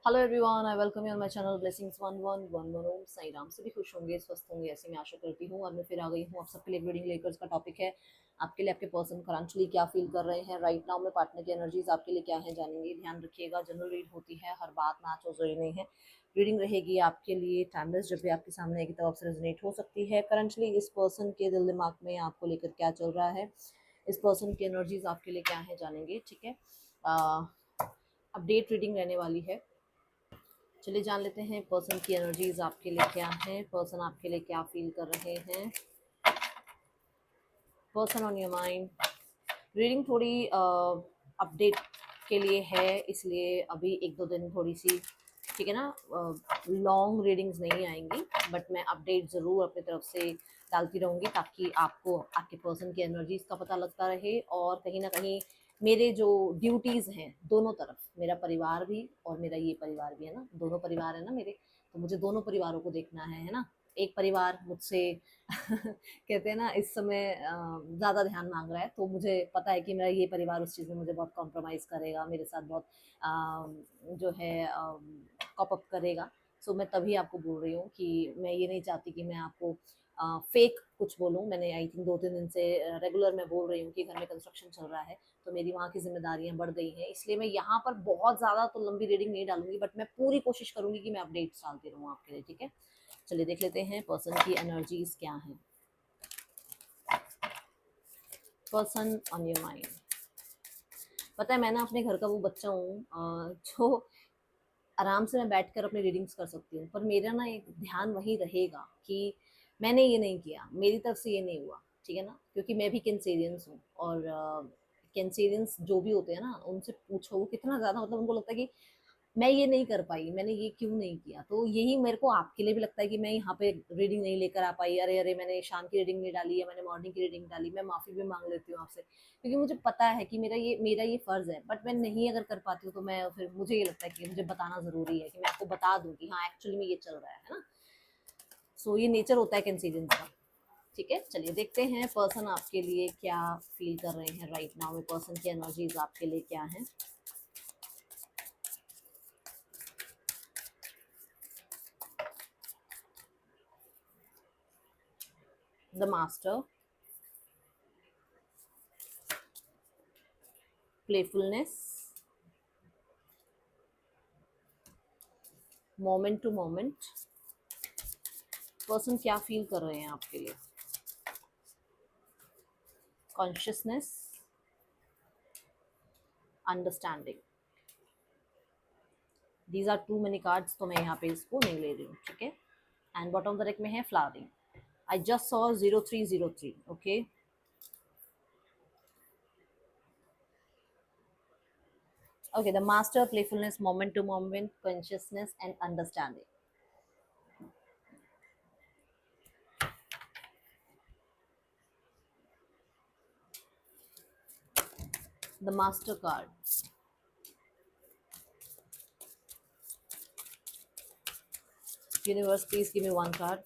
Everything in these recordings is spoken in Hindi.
Hello everyone, I welcome you on my channel blessings 1111 ओम साई राम। सभी खुश होंगे, स्वस्थ होंगे, ऐसे मैं आशा करती हूँ। और मैं फिर आ गई हूँ आप सबके लिए रीडिंग लेकर। इसका टॉपिक है आपके लिए आपके पर्सन करंटली क्या फील कर रहे हैं राइट नाउ में। पार्टनर की एनर्जीज आपके लिए क्या है जानेंगे। ध्यान रखिएगा, जनरल रीड होती है, हर बात मैच हो जरूरी नहीं है। रीडिंग रहेगी आपके लिए टाइमलेस, जब भी आपके सामने एक तरफ से रेजोनेट हो सकती है। करंटली इस पर्सन के दिल दिमाग में आपको लेकर क्या चल रहा है, इस पर्सन की एनर्जीज आपके लिए क्या है जानेंगे। ठीक है, अपडेट रीडिंग रहने वाली है। चलिए जान लेते हैं पर्सन की एनर्जीज आपके लिए क्या है, पर्सन आपके लिए क्या फील कर रहे हैं। Person on your mind. Reading थोड़ी अपडेट के लिए है, इसलिए अभी एक दो दिन थोड़ी सी, ठीक है ना, लॉन्ग रीडिंग्स नहीं आएंगी, बट मैं अपडेट ज़रूर अपनी तरफ से डालती रहूँगी ताकि आपको आपके पर्सन की एनर्जीज का पता लगता रहे। और कहीं ना कहीं मेरे जो ड्यूटीज़ हैं दोनों तरफ, मेरा परिवार भी और मेरा ये परिवार भी है ना, दोनों परिवार है ना मेरे, तो मुझे दोनों परिवारों को देखना है ना। एक परिवार मुझसे कहते हैं ना इस समय ज़्यादा ध्यान मांग रहा है, तो मुझे पता है कि मेरा ये परिवार उस चीज़ में मुझे बहुत कॉम्प्रोमाइज़ करेगा, मेरे साथ बहुत जो है कॉप अप करेगा। सो मैं तभी आपको बोल रही हूँ कि मैं ये नहीं चाहती कि मैं आपको फेक कुछ बोलूँ। मैंने आई थिंक 2-3 दिन से रेगुलर मैं बोल रही हूँ कि घर में कंस्ट्रक्शन चल रहा है, तो मेरी वहाँ की जिम्मेदारियाँ बढ़ गई हैं, इसलिए मैं यहाँ पर बहुत ज़्यादा तो लंबी रीडिंग नहीं डालूंगी, बट मैं पूरी कोशिश करूँगी कि मैं अपडेट्स डालती रहूँ आपके लिए। ठीक है, चलिए देख लेते हैं पर्सन की एनर्जीज क्या हैं। Person on your mind. पता है मैं ना अपने घर का वो बच्चा हूँ जो आराम से मैं बैठकर अपनी रीडिंग्स कर सकती हूँ, पर मेरा ना एक ध्यान वही रहेगा कि मैंने ये नहीं किया, मेरी तरफ से ये नहीं हुआ। ठीक है ना, क्योंकि मैं भी कैंसेरियंस हूँ, और कैंसेरियंस जो भी होते हैं ना उनसे पूछो वो कितना ज़्यादा, मतलब उनको लगता है कि मैं ये नहीं कर पाई, मैंने ये क्यों नहीं किया। तो यही मेरे को आपके लिए भी लगता है कि मैं यहाँ पे रीडिंग नहीं लेकर आ पाई, अरे अरे मैंने शाम की रीडिंग नहीं डाली, या मैंने मॉर्निंग की रीडिंग डाली। मैं माफ़ी भी मांग लेती हूँ आपसे, क्योंकि मुझे पता है कि मेरा ये फ़र्ज़ है, बट मैं नहीं अगर कर पाती हूँ तो मैं फिर मुझे ये लगता है कि मुझे बताना ज़रूरी है, कि मैं आपको बता दूँ कि हाँ एक्चुअली में ये चल रहा है ना। सो ये नेचर होता है कैंसिलियंस का। ठीक है, चलिए देखते हैं पर्सन आपके लिए क्या फील कर रहे हैं राइट नाउ में। पर्सन की एनर्जीज आपके लिए क्या है। The master, playfulness, moment to moment. Person क्या फील कर रहे हैं आपके लिए। Consciousness, understanding. These are too many cards, तो मैं यहाँ पे इसको नहीं ले रही हूँ। ठीक है, and bottom of the deck में है flowering. I just saw 0303। Okay, okay, the master, playfulness, moment to moment, consciousness and understanding. The master card. Universe, please give me one card.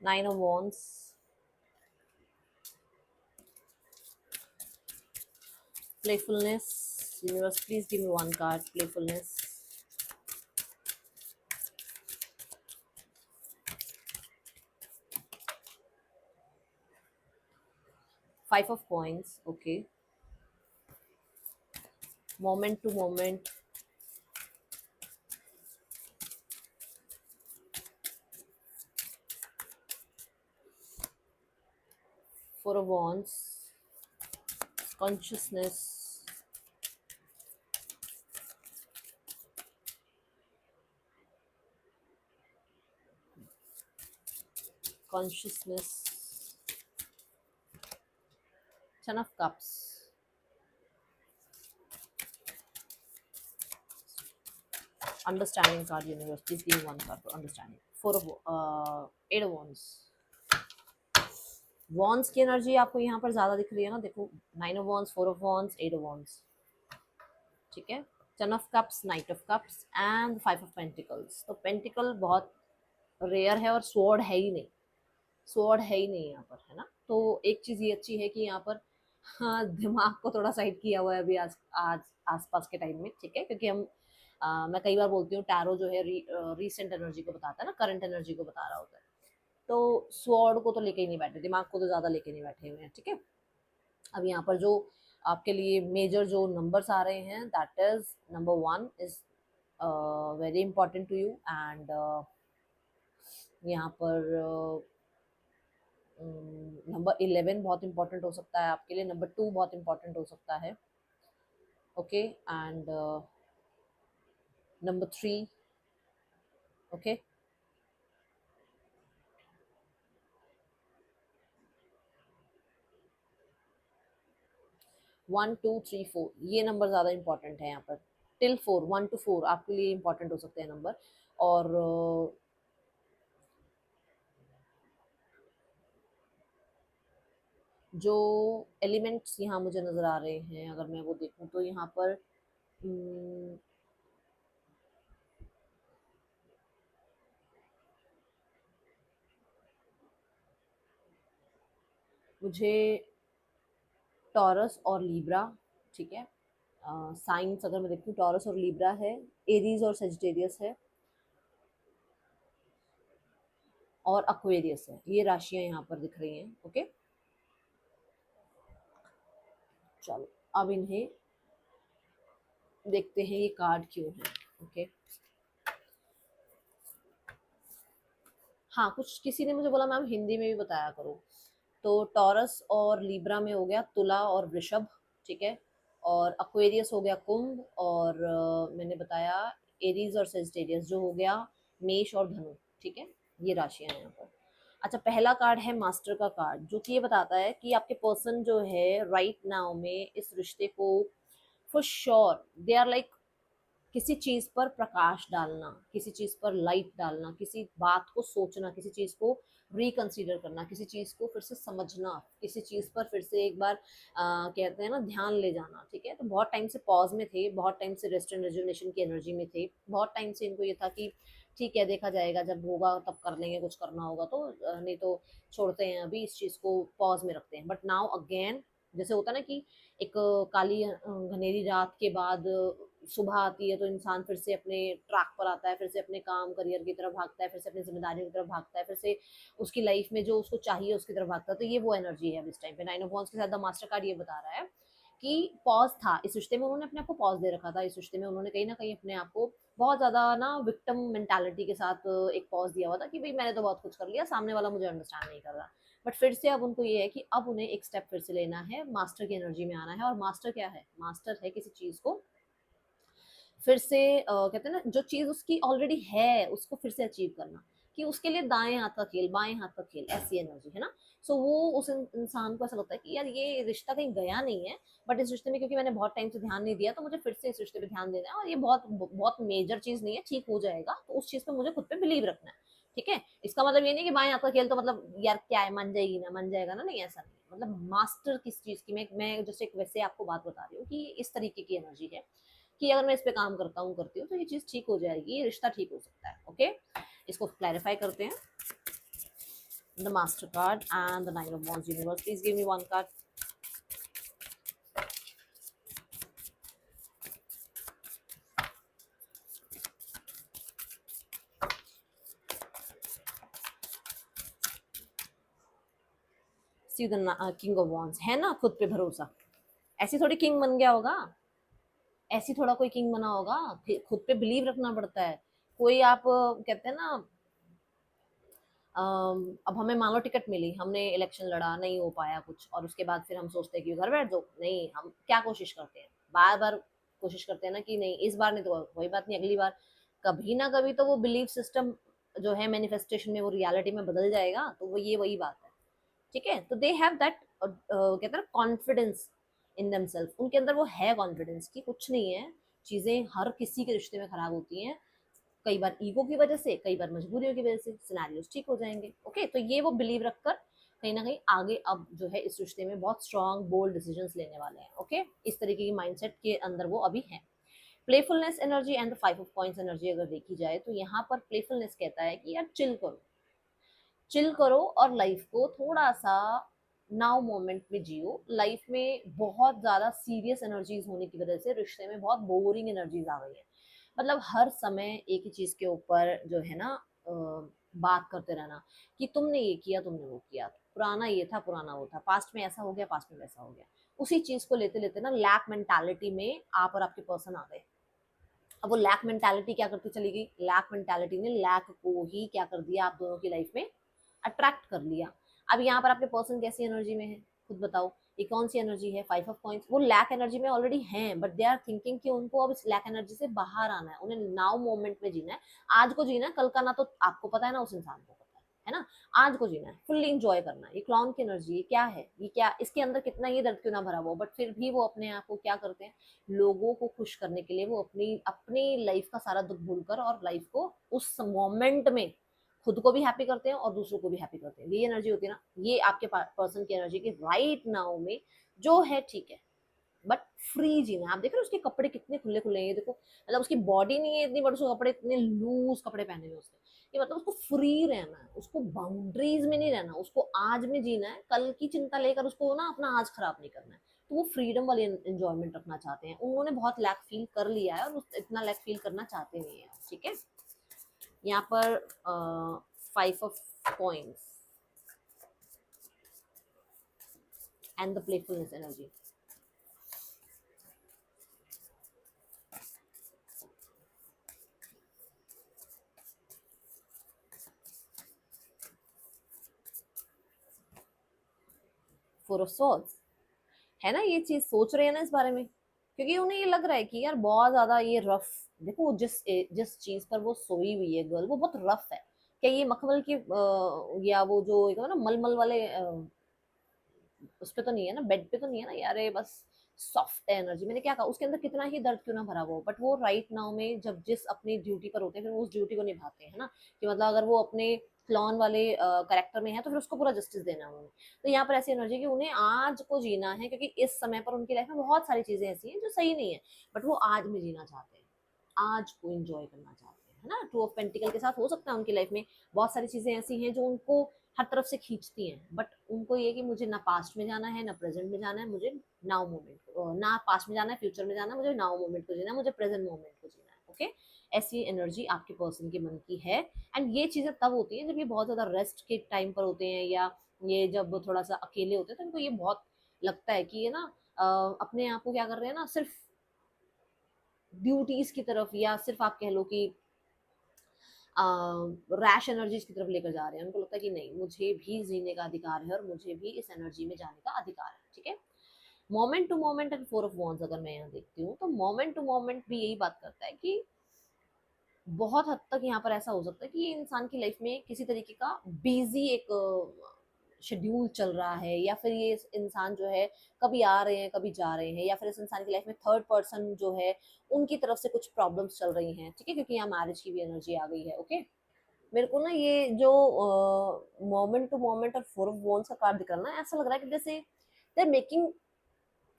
Nine of Wands. Playfulness. Universe, please give me one card. Playfulness. Five of Coins. Okay. Moment to moment. Four of Wands. Consciousness. Consciousness. Ten of Cups. Understanding card. Universe, please give me one card for understanding. Eight of Wands. Once की एनर्जी आपको यहाँ पर ज्यादा दिख रही है ना, देखो 9 of Wands, 4 of Wands, 8 of Wands। ठीक है, 10 of Cups, Knight of Cups and 5 of Pentacles। तो पेंटिकल बहुत रेयर है और स्वॉर्ड है ही नहीं, स्वॉर्ड है ही नहीं यहाँ पर, है ना। तो एक चीज ये अच्छी है कि यहाँ पर हाँ, दिमाग को थोड़ा साइड किया हुआ है अभी आज आज आसपास के टाइम में, ठीक है, क्योंकि हम मैं कई बार बोलती हूँ टैरो जो है रीसेंट एनर्जी को बताता है ना, करंट एनर्जी को बता रहा होता है। तो स्वॉर्ड को तो लेके ही नहीं बैठे, दिमाग को तो ज्यादा लेके नहीं बैठे हुए हैं, ठीक है। अब यहाँ पर जो आपके लिए मेजर जो नंबर्स आ रहे हैं, that is number 1 is very important to you, and यहाँ पर नंबर 11 बहुत इंपॉर्टेंट हो सकता है आपके लिए, नंबर 2 बहुत इंपॉर्टेंट हो सकता है, ओके, एंड नंबर 3, ओके। 1 2 3 4 ये नंबर ज्यादा इंपॉर्टेंट है यहाँ पर, टिल 4, 1 to 4 आपके लिए इंपॉर्टेंट हो सकते हैं नंबर। और जो एलिमेंट्स यहाँ मुझे नजर आ रहे हैं, अगर मैं वो देखूं तो यहाँ पर हम्म, मुझे टॉरस और लीब्रा, ठीक है, साइंस अगर मैं देखूं टॉरस और लीब्रा है, एरीज और सेजिटेरियस है, और अक्वेरियस है, ये राशियां यहाँ पर दिख रही हैं, ओके। चलो अब इन्हें देखते हैं ये कार्ड क्यों है, ओके। हाँ, कुछ किसी ने मुझे बोला मैम हिंदी में भी बताया करो। तो टॉरस और लीब्रा में हो गया तुला और वृषभ, ठीक है, और अक्वेरियस हो गया कुंभ, और मैंने बताया एरीज और सेजिटेरियस जो हो गया मेष और धनु, ठीक है, ये राशियां हैं यहाँ पर। अच्छा, पहला कार्ड है मास्टर का कार्ड, जो कि ये बताता है कि आपके पर्सन जो है राइट नाउ में इस रिश्ते को for sure they are like किसी चीज पर प्रकाश डालना, किसी चीज पर लाइट डालना, किसी बात को सोचना, किसी चीज को रिकंसीडर करना, किसी चीज को फिर से समझना, किसी चीज पर फिर से एक बार कहते हैं ना ध्यान ले जाना, ठीक है। तो बहुत टाइम से पॉज में थे, बहुत टाइम से रेस्ट एंड रेजुलेशन की एनर्जी में थे, बहुत टाइम से इनको ये था कि ठीक है देखा जाएगा, जब होगा तब कर लेंगे, कुछ करना होगा तो नहीं तो छोड़ते हैं, अभी इस चीज को पॉज में रखते हैं। बट नाउ अगेन, जैसे होता है ना कि एक काली घनेरी रात के बाद सुबह आती है तो इंसान फिर से अपने ट्रैक पर आता है, फिर से अपने काम करियर की तरफ भागता है, फिर से अपनी जिम्मेदारियों की तरफ भागता है, फिर से उसकी लाइफ में जो उसको चाहिए उसकी तरफ भागता है। तो ये वो एनर्जी है इस टाइम पे। 9 ऑफ वांड्स के साथ द मास्टर कार्ड ये बता रहा है कि पॉज था इस रिश्ते में, उन्होंने अपने आप को पॉज दे रखा था इस रिश्ते में, उन्होंने कहीं ना कहीं अपने आप को बहुत ज्यादा ना विक्टिम मेंटालिटी के साथ एक पॉज दिया हुआ था कि भाई मैंने तो बहुत कुछ कर लिया, सामने वाला मुझे अंडरस्टैंड नहीं कर रहा। बट फिर से अब उनको ये है कि अब उन्हें एक स्टेप फिर से लेना है, मास्टर की एनर्जी में आना है। और मास्टर क्या है? मास्टर है किसी चीज को फिर से कहते हैं ना, जो चीज उसकी ऑलरेडी है उसको फिर से अचीव करना, कि उसके लिए दाएं हाथ का खेल, बाएं हाथ का खेल, ऐसी एनर्जी है ना। सो वो उस इंसान को ऐसा लगता है कि यार ये रिश्ता कहीं गया नहीं है, बट इस रिश्ते में क्योंकि मैंने बहुत टाइम से ध्यान नहीं दिया तो मुझे फिर से इस रिश्ते पे ध्यान देना है, और ये बहुत बहुत मेजर चीज नहीं है, ठीक हो जाएगा, तो उस चीज पे मुझे खुद पे बिलीव रखना है, ठीक है। इसका मतलब ये नहीं कि बाएं हाथ का खेल तो मतलब यार क्या है, मन जाएगी ना, मन जाएगा ना, नहीं ऐसा नहीं है। मतलब मास्टर किस चीज की, मैं जैसे एक वैसे आपको बात बता रही हूँ कि इस तरीके की एनर्जी है कि अगर मैं इस पे काम करता हूँ, करती हूँ, तो ये चीज ठीक हो जाएगी, ये रिश्ता ठीक हो सकता है, ओके। इसको क्लैरिफाई करते हैं। The master card and the 9 of Wands universe, please give me one card. See the king of wands, है ना खुद पे भरोसा। ऐसी थोड़ी किंग बन गया होगा, ऐसी थोड़ा कोई किंग बना होगा, खुद पे बिलीव रखना पड़ता है। कोई आप कहते हैं ना, अब हमें मान लो टिकट मिली, हमने इलेक्शन लड़ा, नहीं हो पाया कुछ, और उसके बाद फिर हम सोचते हैं कि घर बैठ जाओ, नहीं, हम क्या कोशिश करते हैं, बार बार कोशिश करते हैं ना कि नहीं इस बार नहीं तो कोई बात नहीं, अगली बार। कभी ना कभी तो वो बिलीफ सिस्टम जो है मैनिफेस्टेशन में, वो रियलिटी में बदल जाएगा, तो वो ये वही बात है, ठीक है। तो दे हैव दैट कहते हैं कॉन्फिडेंस इन देमसेल्फ, उनके अंदर वो है कॉन्फिडेंस कि कुछ नहीं है, चीजें हर किसी के रिश्ते में खराब होती हैं, कई बार ईगो की वजह से, कई बार मजबूरियों की वजह से, सिनेरियोस ठीक हो जाएंगे, ओके। तो ये वो बिलीव रखकर कहीं ना कहीं आगे अब जो है इस रिश्ते में बहुत स्ट्रॉन्ग बोल्ड डिसीजंस लेने वाले हैं, ओके। इस तरीके की माइंडसेट के अंदर वो अभी है। Playfulness energy and the 5 of Coins energy अगर देखी जाए तो यहाँ पर प्लेफुलनेस कहता है कि यार चिल करो, चिल करो और लाइफ को थोड़ा सा नाउ मोमेंट में जियो। लाइफ में बहुत ज़्यादा सीरियस एनर्जीज होने की वजह से रिश्ते में बहुत बोरिंग एनर्जीज आ गई है। मतलब हर समय एक ही चीज़ के ऊपर जो है ना बात करते रहना कि तुमने ये किया, तुमने वो किया, पुराना ये था, पुराना वो था, पास्ट में ऐसा हो गया, पास्ट में वैसा हो गया। उसी चीज़ को लेते लेते ना लैक मेंटालिटी में आप और आपके पर्सन आ गए। अब वो लैक मेंटालिटी क्या करती चली गई, लैक मेंटालिटी ने लैक को ही क्या कर दिया आप दोनों की लाइफ में अट्रैक्ट कर लिया। अब यहाँ पर आपके पर्सन कैसी एनर्जी में है, खुद बताओ। ये कौन सी एनर्जी है, 5 ऑफ कॉइंस। वो लैक एनर्जी में ऑलरेडी हैं, बट दे आर थिंकिंग कि उनको अब इस लैक एनर्जी से बाहर आना है, उन्हें नाउ मोमेंट में जीना है। आज को जीना है, कल का ना तो आपको पता है ना उस इंसान को पता है ना। आज को जीना है, फुल्ली इंजॉय करना है। ये क्लाउन की एनर्जी है, क्या है ये, क्या इसके अंदर कितना ये दर्द क्यों ना भरा हुआ, बट फिर भी वो अपने आप को क्या करते हैं, लोगों को खुश करने के लिए वो अपनी अपनी लाइफ का सारा दुख भूलकर और लाइफ को उस मोमेंट में खुद को भी हैप्पी करते हैं और दूसरों को भी हैप्पी करते हैं। ये एनर्जी होती है ना, ये आपके पर्सन की एनर्जी की राइट नाउ में जो है, ठीक है। बट फ्री जीना है। आप देख रहे हो उसके कपड़े कितने खुले खुले हैं, देखो मतलब उसकी बॉडी नहीं है इतनी, बट उसके कपड़े इतने लूज कपड़े पहने हुए उसने। ये मतलब उसको फ्री रहना है, उसको बाउंड्रीज में नहीं रहना, उसको आज में जीना है, कल की चिंता लेकर उसको ना अपना आज खराब नहीं करना है। तो वो फ्रीडम वाली एंजॉयमेंट रखना चाहते हैं। उन्होंने बहुत लैक फील कर लिया है और इतना लैक फील करना चाहते नहीं है, ठीक है। यहाँ पर 5 of coins and the playfulness energy. Four of swords है ना, ये चीज सोच रहे हैं ना इस बारे में, क्योंकि उन्हें ये लग रहा है कि यार बहुत ज्यादा ये रफ। देखो जिस चीज पर वो सोई हुई है गर्ल, वो बहुत रफ है। क्या ये मखमल की या वो जो एक ना मलमल वाले उस पे तो नहीं है ना, बेड पे तो नहीं है ना यार, ये बस सॉफ्ट है एनर्जी। मैंने क्या कहा, उसके अंदर कितना ही दर्द क्यों ना भरा हो, बट वो राइट नाउ में जब जिस अपनी ड्यूटी पर होते हैं फिर वो उस ड्यूटी को निभाते हैं ना। कि मतलब अगर वो अपने क्लॉन वाले करेक्टर में है तो फिर उसको पूरा जस्टिस देना है उन्हें। तो यहाँ पर ऐसी एनर्जी कि उन्हें आज को जीना है, क्योंकि इस समय पर उनकी लाइफ में बहुत सारी चीजें ऐसी हैं जो सही नहीं है, बट वो आज में जीना चाहते हैं, आज को एंजॉय करना चाहते हैं, है ना। 2 ऑफ पेंटिकल के साथ हो सकता है उनकी लाइफ में बहुत सारी चीजें ऐसी हैं जो उनको हर तरफ से खींचती हैं, बट उनको ये कि मुझे ना पास्ट में जाना है ना प्रेजेंट में जाना है, मुझे नाउ मोमेंट, ना पास्ट में जाना है फ्यूचर में जाना है, मुझे नाउ मोमेंट को जीना है, मुझे प्रेजेंट मोमेंट को जीना है, ओके। ऐसी एनर्जी आपके पर्सन के मन की है। एंड ये चीजें तब होती हैं जब ये बहुत ज्यादा रेस्ट के टाइम पर होते हैं, या ये जब थोड़ा सा अकेले होते हैं, तो इनको ये बहुत लगता है कि ये ना अपने आप को क्या कर रहे हैं ना, सिर्फ ड्यूटीज की तरफ, या सिर्फ आप कह लो कि रैश एनर्जीज की तरफ लेकर जा रहे हैं। उनको लगता है कि नहीं, मुझे भी जीने का अधिकार है और मुझे भी इस एनर्जी में जाने का अधिकार है, ठीक है। Moment to moment and 4 of wands अगर मैं यहाँ देखती हूँ, तो मोमेंट टू मोमेंट भी यही बात करता है कि बहुत हद तक यहाँ पर ऐसा हो सकता है कि ये इंसान की लाइफ में किसी तरीके का बिजी एक शेड्यूल चल रहा है, या फिर ये इंसान जो है कभी आ रहे हैं कभी जा रहे हैं, या फिर इस इंसान की लाइफ में थर्ड पर्सन जो है उनकी तरफ से कुछ प्रॉब्लम्स चल रही हैं, ठीक है, क्योंकि यहाँ मैरिज की भी एनर्जी आ गई है, ओके। मेरे को ना ये जो मोमेंट टू मोमेंट और 4 ऑफ वॉन्ड्स का कार्ड दिख रहा है ना, ऐसा लग रहा है कि जैसे they are making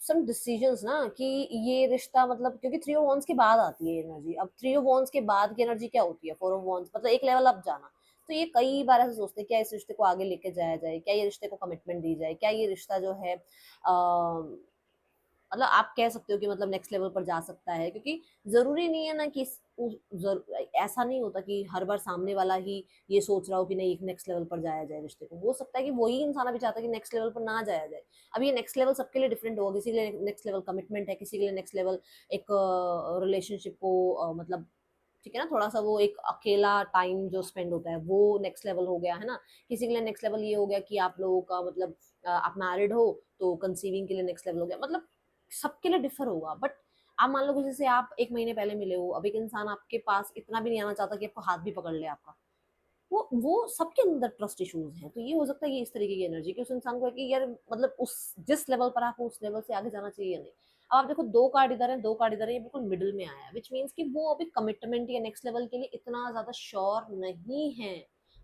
some decisions ना, कि ये रिश्ता मतलब, क्योंकि 3 ऑफ वॉन्ड्स के बाद आती है एनर्जी। अब 3 ऑफ वॉन्ड्स के बाद की एनर्जी क्या होती है, 4 ऑफ वॉन्ड्स मतलब एक लेवल अप जाना। तो ये कई बार ऐसे सोचते हैं क्या इस रिश्ते को आगे लेके जाया जाए, क्या ये रिश्ते को कमिटमेंट दी जाए, क्या ये रिश्ता जो है मतलब आप कह सकते हो कि मतलब नेक्स्ट लेवल पर जा सकता है, क्योंकि जरूरी नहीं है ना कि ऐसा नहीं होता कि हर बार सामने वाला ही ये सोच रहा हो कि नहीं एक नेक्स्ट लेवल पर जाया जाए रिश्ते को। हो सकता है कि वही इंसान अभी चाहता है कि नेक्स्ट लेवल पर ना जाया जाए। अब ये नेक्स्ट लेवल सबके लिए डिफरेंट होगा, किसी के लिए नेक्स्ट लेवल कमिटमेंट है, किसी के लिए नेक्स्ट लेवल एक रिलेशनशिप को मतलब ठीक है ना, थोड़ा सा वो एक अकेला टाइम जो स्पेंड होता है वो नेक्स्ट लेवल हो गया, है ना। किसी के लिए नेक्स्ट लेवल ये हो गया कि आप लोगों का मतलब आप मैरिड हो तो कंसीविंग के लिए नेक्स्ट लेवल हो गया। मतलब सबके लिए डिफर होगा, बट आप मान लो कि जैसे आप 1 महीने पहले मिले हो, अब एक इंसान आपके पास इतना भी नहीं आना चाहता कि आपको हाथ भी पकड़ ले आपका। वो सबके अंदर ट्रस्ट इश्यूज हैं। तो ये हो सकता है ये इस तरीके की एनर्जी कि उस इंसान को है कि यार मतलब उस जिस लेवल पर आप उस लेवल से आगे जाना चाहिए या नहीं। अब आप देखो 2 कार्ड इधर है, 2 कार्ड इधर है, ये बिल्कुल मिडिल में आया है, विच मीन्स कि वो अभी कमिटमेंट या नेक्स्ट लेवल के लिए इतना ज्यादा श्योर नहीं है,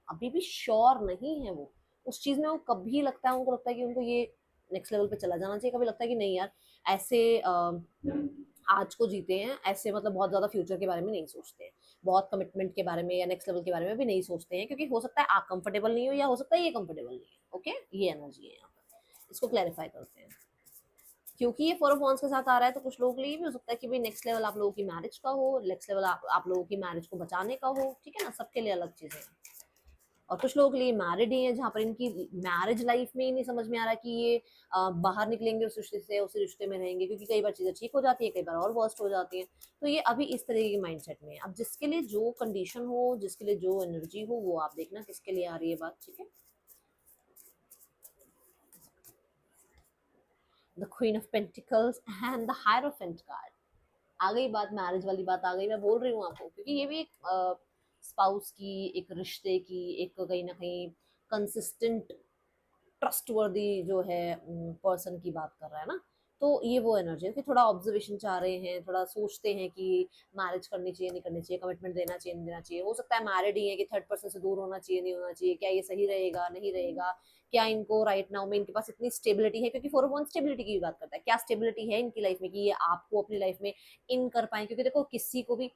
अभी भी श्योर नहीं है वो उस चीज में। वो कभी लगता है, उनको लगता है कि उनको ये नेक्स्ट लेवल पे चला जाना चाहिए, कभी लगता है कि नहीं यार ऐसे आज को जीते हैं, ऐसे मतलब बहुत ज्यादा फ्यूचर के बारे में नहीं सोचते हैं, बहुत कमिटमेंट के बारे में या नेक्स्ट लेवल के बारे में भी नहीं सोचते हैं, क्योंकि हो सकता है आप कंफर्टेबल नहीं हो या हो सकता है ये कंफर्टेबल नहीं है, ओके। ये एनर्जी है यहाँ पर। इसको क्लैरिफाई करते हैं। क्योंकि ये 4 ऑफ वांड्स के साथ आ रहा है तो कुछ लोगों के लिए भी हो सकता है कि भाई नेक्स्ट लेवल आप लोगों की मैरिज का हो, नेक्स्ट लेवल आप लोगों की मैरिज को बचाने का हो, ठीक है ना, सबके लिए अलग चीजें हैं। और कुछ लोगों के लिए मैरिड ही है जहाँ पर इनकी मैरिज लाइफ में ही नहीं समझ में आ रहा कि ये बाहर निकलेंगे उस रिश्ते से, उस रिश्ते में रहेंगे, क्योंकि कई बार चीजें ठीक हो जाती है, कई बार और वर्स्ट हो जाती है। तो ये अभी इस तरह के माइंडसेट में है। अब जिसके लिए जो कंडीशन हो, जिसके लिए जो एनर्जी हो, वो आप देखना किसके लिए आ रही है बात, ठीक है। The queen of pentacles and the hierophant card. आ गई बात, मैरिज वाली बात आ गई। मैं बोल रही हूँ आपको क्योंकि ये भी एक स्पाउस की, एक रिश्ते की, एक कहीं ना कहीं कंसिस्टेंट ट्रस्टवर्दी जो है पर्सन की बात कर रहा है ना। तो ये वो एनर्जी है कि थोड़ा ऑब्जर्वेशन चाह रहे हैं, थोड़ा सोचते हैं कि मैरिज करनी चाहिए नहीं करनी चाहिए, कमिटमेंट देना चाहिए नहीं देना चाहिए। हो सकता है मैरिड ही है कि थर्ड पर्सन से दूर होना चाहिए नहीं होना चाहिए, क्या ये सही रहेगा नहीं रहेगा, क्या इनको राइट नाउ में इनके पास इतनी स्टेबिलिटी है, क्योंकि 4 ऑफ वांड्स स्टेबिलिटी की भी बात करता है, क्या स्टेबिलिटी है इनकी लाइफ में कि ये आपको अपनी लाइफ में इन कर पाए। क्योंकि देखो किसी को भी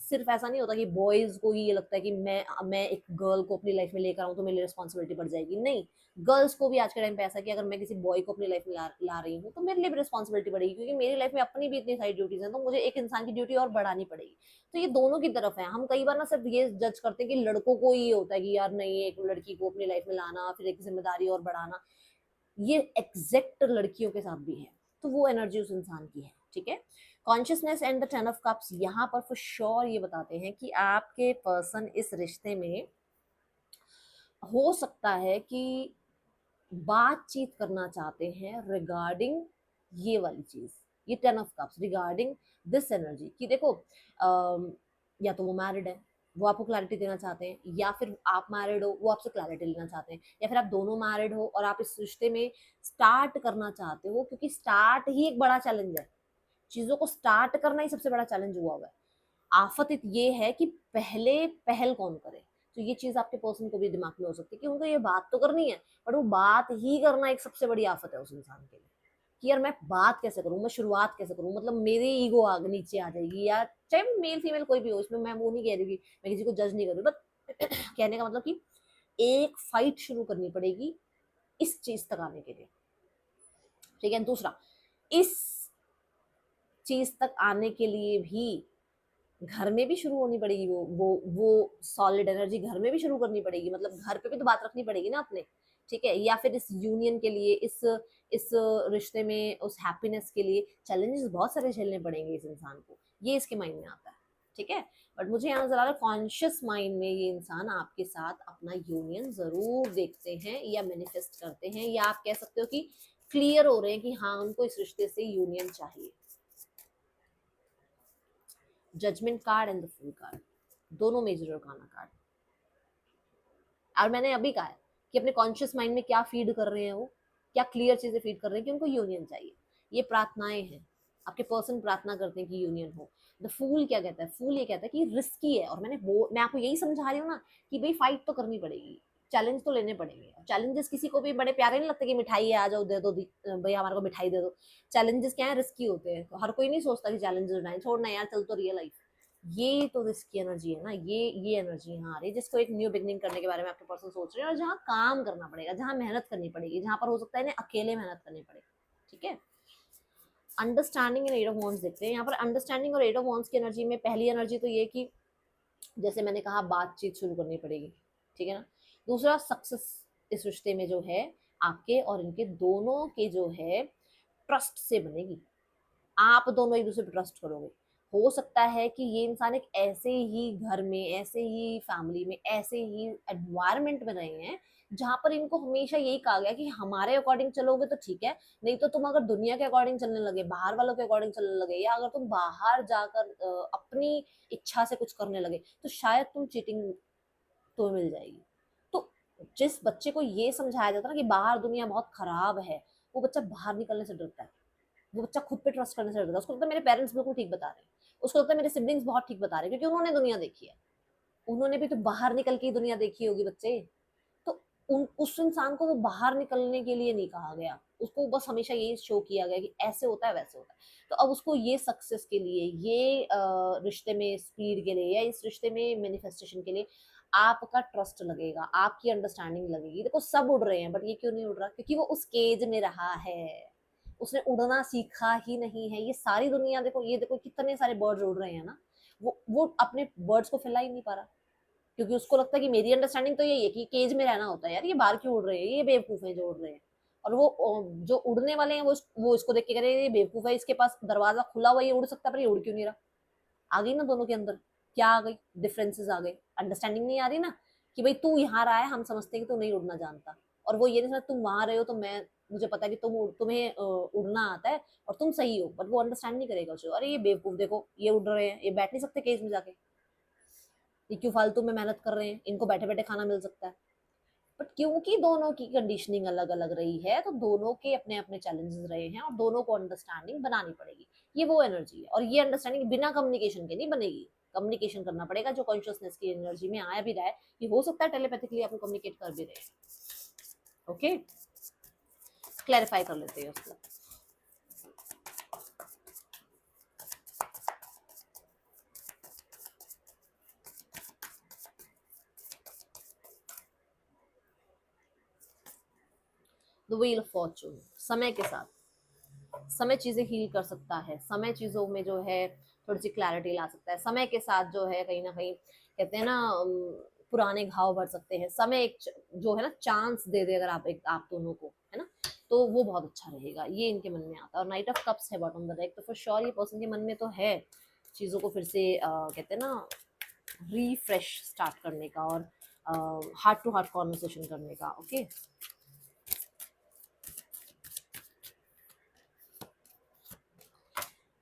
सिर्फ ऐसा नहीं होता कि बॉयज को ही ये लगता है कि मैं एक गर्ल को अपनी लाइफ में लेकर आऊँ तो मेरी रिस्पॉन्सिबिलिटी बढ़ जाएगी। नहीं, गर्ल्स को भी आज के टाइम पे ऐसा कि अगर मैं किसी बॉय को अपनी लाइफ में ला रही हूँ तो मेरे लिए भी रिस्पॉन्सिबिलिटी बढ़ेगी, क्योंकि मेरी लाइफ में अपनी भी इतनी सारी ड्यूटीज हैं, तो मुझे एक इंसान की ड्यूटी और बढ़ानी पड़ेगी। तो ये दोनों की तरफ है। हम कई बार ना सिर्फ ये जज करते हैं कि लड़कों को ही होता है कि यार नहीं, एक लड़की को अपनी लाइफ में लाना, फिर एक जिम्मेदारी और बढ़ाना। ये एग्जैक्ट लड़कियों के साथ भी है। तो वो एनर्जी उस इंसान की है, ठीक है। Consciousness and the 10 of cups यहाँ पर फॉर श्योर ये बताते हैं कि आपके पर्सन इस रिश्ते में हो सकता है कि बातचीत करना चाहते हैं रिगार्डिंग ये वाली चीज, ये 10 of cups regarding this energy कि देखो या तो वो मैरिड है, वो आपको क्लैरिटी देना चाहते हैं, या फिर आप मैरिड हो, वो आपसे क्लैरिटी लेना चाहते हैं, या फिर आप दोनों मैरिड हो और आप इस रिश्ते में स्टार्ट करना चाहते हो, क्योंकि स्टार्ट ही एक बड़ा चैलेंज है। चीजों को स्टार्ट करना ही सबसे बड़ा चैलेंज हुआ हुआ है। आफत ये है कि पहले पहल कौन करे। तो ये चीज आपके पर्सन को भी दिमाग में हो सकती है कि उनको ये बात तो करनी है, बट वो बात ही करना एक सबसे बड़ी आफत है उस इंसान के लिए कि यार मैं बात कैसे करूं, मैं शुरुआत कैसे करूं, मतलब मेरी ईगो आग नीचे आ जाएगी। या चाहे मेल फीमेल कोई भी हो, इसमें मैं वो नहीं कह रही, मैं किसी को जज नहीं कर रही, बट कहने का मतलब कि एक फाइट शुरू करनी पड़ेगी इस चीज तक आने के लिए, ठीक है। दूसरा, इस चीज तक आने के लिए भी घर में भी शुरू होनी पड़ेगी, वो सॉलिड एनर्जी घर में भी शुरू करनी पड़ेगी, मतलब घर पे भी तो बात रखनी पड़ेगी ना अपने, ठीक है। या फिर इस यूनियन के लिए, इस रिश्ते में उस हैप्पीनेस के लिए चैलेंजेस बहुत सारे झेलने पड़ेंगे इस इंसान को, ये इसके माइंड में आता है, ठीक है। बट मुझे यहाँ नजर आ रहा है कॉन्शियस माइंड में ये इंसान आपके साथ अपना यूनियन जरूर देखते हैं या मैनिफेस्ट करते हैं, या आप कह सकते हो कि क्लियर हो रहे हैं कि हाँ उनको इस रिश्ते से यूनियन चाहिए। Judgement card and the fool card, दोनों मेजर अरकाना कार्ड। और मैंने अभी कहा है कि अपने कॉन्शियस माइंड में क्या फीड कर रहे हैं, वो क्या क्लियर चीजें फीड कर रहे हैं कि उनको यूनियन चाहिए। ये प्रार्थनाएं हैं, आपके पर्सन प्रार्थना करते हैं कि यूनियन हो। द फूल क्या कहता है, फूल ये कहता है कि रिस्की है, और मैं आपको यही समझा रही हूँ ना कि भाई फाइट तो करनी पड़ेगी, चैलेंज तो लेने पड़ेंगे। चैलेंजेस किसी को भी बड़े प्यारे नहीं लगते कि मिठाई है आ जाओ दे दो भैया हमारे को मिठाई दे दो। चैलेंजेस क्या है, रिस्की होते हैं, हर कोई नहीं सोचता कि चैलेंजेस उठाएं, छोड़ना यार चल तो रियल लाइफ। ये तो रिस्की एनर्जी है ना, ये एनर्जी यहाँ आ रही है जिसको एक न्यू बिगनिंग करने के बारे में आपके पर्सन सोच रहे हैं, और जहाँ काम करना पड़ेगा, जहाँ मेहनत करनी पड़ेगी, जहाँ पर हो सकता है इन्हें अकेले मेहनत करनी पड़े, ठीक है। अंडरस्टैंडिंग एंड 8 ऑफ वांड्स देखते हैं यहाँ पर। अंडरस्टैंडिंग और 8 ऑफ वांड्स की एनर्जी में पहली एनर्जी तो ये कि जैसे मैंने कहा बातचीत शुरू करनी पड़ेगी, ठीक है ना। दूसरा, सक्सेस इस रिश्ते में जो है आपके और इनके दोनों के जो है ट्रस्ट से बनेगी। आप दोनों एक दूसरे पर ट्रस्ट करोगे। हो सकता है कि ये इंसान एक ऐसे ही घर में, ऐसे ही फैमिली में, ऐसे ही एनवायरनमेंट में रहे हैं जहां पर इनको हमेशा यही कहा गया कि हमारे अकॉर्डिंग चलोगे तो ठीक है, नहीं तो तुम अगर दुनिया के अकॉर्डिंग चलने लगे, बाहर वालों के अकॉर्डिंग चलने लगे, या अगर तुम बाहर जाकर अपनी इच्छा से कुछ करने लगे तो शायद तुम चीटिंग तो मिल जाएगी। तो जिस बच्चे को ये समझाया जाता है ना कि बाहर दुनिया बहुत खराब है, वो बच्चा बाहर निकलने से डरता है, वो बच्चा खुद पे ट्रस्ट करने से डरता है। उसको लगता है मेरे पेरेंट्स बिल्कुल ठीक बता रहे हैं, उसको लगता है मेरे सिबलिंग्स बहुत ठीक बता रहे हैं, क्योंकि उन्होंने दुनिया देखी है, उन्होंने भी तो बाहर निकल के ही दुनिया देखी होगी बच्चे। तो उस इंसान को वो बाहर निकलने के लिए नहीं कहा गया, उसको बस हमेशा यही शो किया गया कि ऐसे होता है वैसे होता है। तो अब उसको ये सक्सेस के लिए, ये रिश्ते में स्पीड के लिए, या इस रिश्ते में मैनिफेस्टेशन के लिए आपका ट्रस्ट लगेगा, आपकी अंडरस्टैंडिंग लगेगी। देखो सब उड़ रहे हैं बट ये क्यों नहीं उड़ रहा? क्योंकि वो उस केज में रहा है, उसने उड़ना सीखा ही नहीं है। ये सारी दुनिया देखो, ये देखो कितने सारे बर्ड्स उड़ रहे हैं ना, वो अपने बर्ड्स को फैला ही नहीं पा रहा, क्योंकि उसको लगता है कि मेरी अंडरस्टैंडिंग तो यही है कि केज में रहना होता है यार, ये बाहर क्यों उड़ रहे हैं, ये बेवकूफ है जो उड़ रहे हैं। और वो जो उड़ने वाले हैं वो इसको देख के कह रहे हैं ये बेवकूफ है, इसके पास दरवाजा खुला हुआ, ये उड़ सकता है पर ये उड़ क्यों नहीं रहा? आ गई ना दोनों के अंदर, क्या आ गई? डिफरेंसेस आ गए, अंडरस्टैंडिंग नहीं आ रही ना, कि भाई तू यहाँ रहा है, हम समझते हैं कि तू नहीं उड़ना जानता, और वो ये नहीं समझता तुम वहां रहे हो तो मैं, मुझे पता है कि तुम्हें उड़ना आता है और तुम सही हो, बट वो अंडरस्टैंड नहीं करेगा उसे। अरे ये बेवकूफ देखो, ये उड़ रहे हैं, ये बैठ नहीं सकते केज में जाके, ये क्यों फालतू में मेहनत कर रहे हैं, इनको बैठे बैठे खाना मिल सकता है। बट क्योंकि दोनों की कंडीशनिंग अलग अलग रही है, तो दोनों के अपने अपने चैलेंजेस रहे हैं और दोनों को अंडरस्टैंडिंग बनानी पड़ेगी। ये वो एनर्जी है, और ये अंडरस्टैंडिंग बिना कम्युनिकेशन के नहीं बनेगी, कम्युनिकेशन करना पड़ेगा। जो कॉन्शियसनेस की एनर्जी में आया भी रहा है, ये हो सकता है टेलीपैथिकली आपको कम्युनिकेट कर भी रहे हैं। ओके, क्लैरिफाई कर लेते हैं उसको। द व्हील ऑफ फॉर्चून, समय के साथ समय चीजें हील कर सकता है, समय चीजों में जो है थोड़ी सी क्लैरिटी ला सकता है, समय के साथ जो है कहीं ना कहीं कहते हैं ना पुराने घाव भर सकते हैं। समय एक जो है ना चांस दे दे अगर आप दोनों को, है ना, तो वो बहुत अच्छा रहेगा, ये इनके मन में आता है। और नाइट ऑफ कप्स है बॉटम द डेक, तो फॉर श्योर ये पर्सन के मन में तो है चीजों को फिर से कहते हैं ना रिफ्रेश स्टार्ट करने का, और हार्ट टू हार्ट कॉन्वर्सेशन करने का। ओके,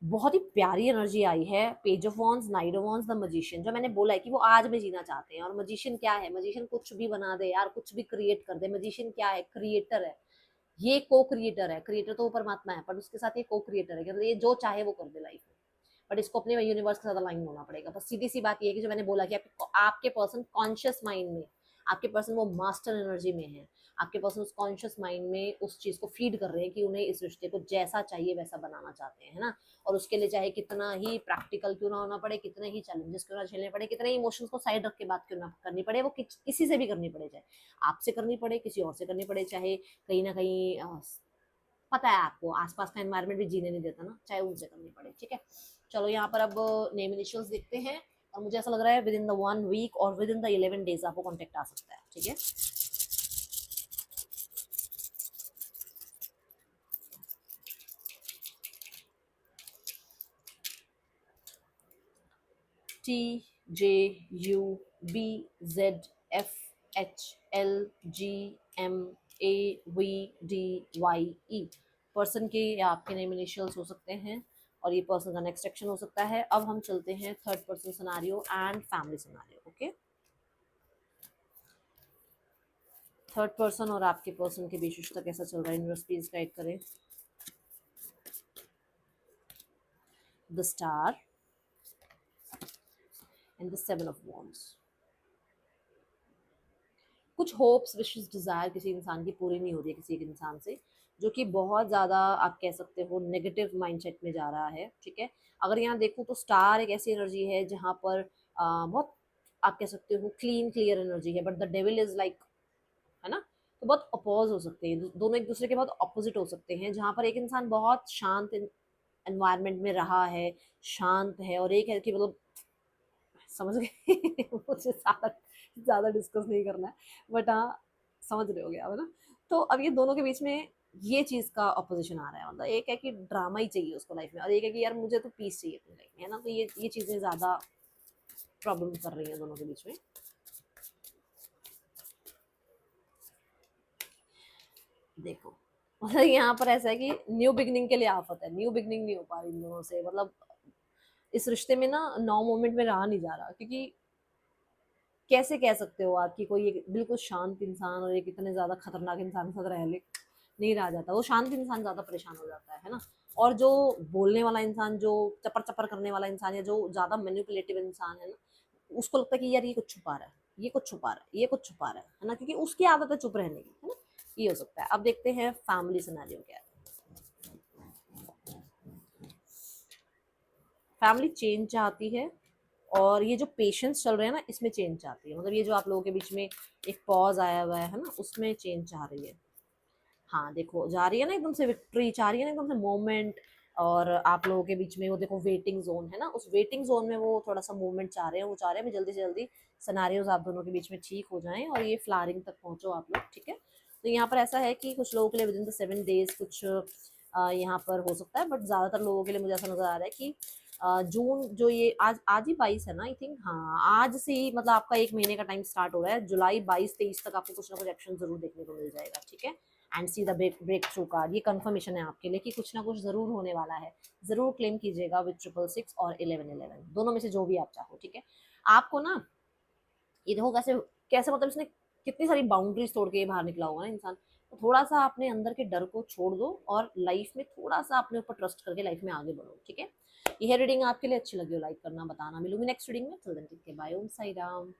बहुत ही प्यारी एनर्जी आई है, page of wands, night of wands, the magician. जो मैंने बोला है कि वो आज में जीना चाहते हैं। और मजिशियन क्या है? मजिशियन कुछ भी बना दे यार, कुछ भी क्रिएट कर दे। मजिशियन क्या है? क्रिएटर है, ये को क्रिएटर है। क्रिएटर तो वो परमात्मा है, पर उसके साथ ये को क्रिएटर है, मतलब ये जो चाहे वो कर दे लाइफ में, बट इसको अपने यूनिवर्स के साथ अलाइन होना पड़ेगा। बस सीधी सी बात ये है कि जो मैंने बोला कि आपके पर्सन कॉन्शियस माइंड में, आपके पर्सन वो मास्टर एनर्जी में है, आपके पर्सन उस कॉन्शियस माइंड में उस चीज को फीड कर रहे हैं कि उन्हें इस रिश्ते को जैसा चाहिए वैसा बनाना चाहते हैं, है ना। और उसके लिए चाहे कितना ही प्रैक्टिकल क्यों ना होना पड़े, कितने ही चैलेंजेस क्यों ना झेलने पड़े, कितने इमोशंस को साइड रख के बात क्यों ना करनी पड़े, वो किसी से भी करनी पड़े, चाहे आपसे करनी पड़े, किसी और से करनी पड़े, चाहे कहीं ना कहीं पता है आपको आसपास का एनवायरनमेंट भी जीने नहीं देता ना, चाहे उनसे करनी पड़े। ठीक है, चलो यहाँ पर अब नेम इनिशियल्स देखते हैं, और मुझे ऐसा लग रहा है विद इन द 1 वीक और विद इन द 11 डेज आपको कॉन्टेक्ट आ सकता है। ठीक है, TJUBZFHLGMAVDYE पर्सन के या आपके नेम इनिशियल्स हो सकते हैं, और ये पर्सन का नेक्स्ट सेक्शन हो सकता है। अब हम चलते हैं third person scenario and family scenario. Okay, third person और आपके पर्सन के बीच रिश्ता कैसा चल रहा है, यूनिवर्स प्लीज गाइड करें। The star and the 7 of wands. कुछ होप्स, विशेस, डिजायर किसी इंसान की पूरी नहीं हो रही है किसी एक इंसान से, जो कि बहुत ज्यादा आप कह सकते हो नेगेटिव माइंडसेट में जा रहा है। ठीक है, अगर यहाँ देखूँ तो स्टार एक ऐसी एनर्जी है जहाँ पर बहुत आप कह सकते हो क्लीन क्लियर एनर्जी है, but the devil is like, है ना, तो बहुत अपोज हो सकते हैं दोनों, एक दूसरे के बहुत अपोजिट हो सकते हैं। जहाँ पर एक इंसान बहुत शांत एनवायरनमेंट में रहा है, शांत है, और एक है कि मतलब समझ गए मुझे ज्यादा ज्यादा डिस्कस नहीं करना है, बट हाँ समझ रहे हो गया, है ना। तो अब ये दोनों के बीच में ये चीज का ऑपोजिशन आ रहा है, मतलब एक है कि ड्रामा ही चाहिए उसको लाइफ में, और एक है कि यार मुझे तो पीस चाहिए अपनी लाइफ में, है ना। तो ये चीजें ज्यादा प्रॉब्लम कर रही हैं दोनों के बीच में। देखो मतलब यहाँ पर ऐसा है कि न्यू बिगनिंग के लिए आफत है, न्यू बिगनिंग नहीं हो पा रही इन दोनों से, मतलब इस रिश्ते में ना नौ मोमेंट में रहा नहीं जा रहा। क्योंकि कैसे कह सकते हो आप कि कोई एक बिल्कुल शांत इंसान और एक इतने ज्यादा खतरनाक इंसान के साथ रह ले, नहीं रहा जाता। वो शांत इंसान ज्यादा परेशान हो जाता है ना। और जो बोलने वाला इंसान, जो चपर चपर करने वाला इंसान, या जो ज्यादा मैनिपुलेटिव इंसान है ना, उसको लगता है कि यार ये कुछ छुपा रहा है, ये कुछ छुपा रहा है, ये कुछ छुपा रहा है ना, क्योंकि उसकी आदत है चुप रहने की, है ना। ये हो सकता है। अब देखते हैं फैमिली सिनेरियो क्या है। फैमिली चेंज चाहती है, और ये जो पेशेंस चल रहे हैं ना, इसमें चेंज चाहती है, मतलब ये जो आप लोगों के बीच में एक पॉज आया हुआ है ना, उसमें चेंज चाह रही है। हाँ देखो, जा रही है ना एकदम से विक्ट्री, चाह रही है ना एकदम से मोमेंट। और आप लोगों के बीच में वो देखो वेटिंग जोन है ना, उस वेटिंग जोन में वो थोड़ा सा मूवमेंट चाह रहे हैं, वो चाह रहे हैं जल्दी से जल्दी सिनारियोज आप दोनों के बीच में ठीक हो जाएं और ये फ्लारिंग तक पहुंचो आप लोग, ठीक है। तो यहाँ पर ऐसा है कि कुछ लोगों के लिए विद इन द 7 डेज कुछ यहाँ पर हो सकता है, बट ज्यादातर लोगों के लिए मुझे ऐसा नजर आ रहा है कि जून जो ये आज आज ही 22 है ना आई थिंक, हाँ आज से ही मतलब आपका 1 महीने का टाइम स्टार्ट हो रहा है, जुलाई 22-23 तक आपको कुछ ना कुछ एक्शन जरूर देखने को मिल जाएगा, ठीक है। And see the breakthrough card, ये कंफर्मेशन है आपके लिए कि कुछ ना कुछ जरूर होने वाला है। जरूर क्लेम कीजिएगा विद 666 और 1111, दोनों में से जो भी आप चाहो, ठीक है। आपको ना ये देखो कैसे कैसे मतलब इसने कितनी सारी बाउंड्रीज तोड़ के बाहर निकला होगा ना इंसान। तो थोड़ा सा अपने अंदर के डर को छोड़ दो और लाइफ में थोड़ा सा अपने ऊपर ट्रस्ट करके लाइफ में आगे बढ़ो, ठीक है। यह रीडिंग आपके लिए अच्छी लगी हो लाइक करना, बताना। मिलूंगी नेक्स्ट रीडिंग में, बाय। ओम साई राम।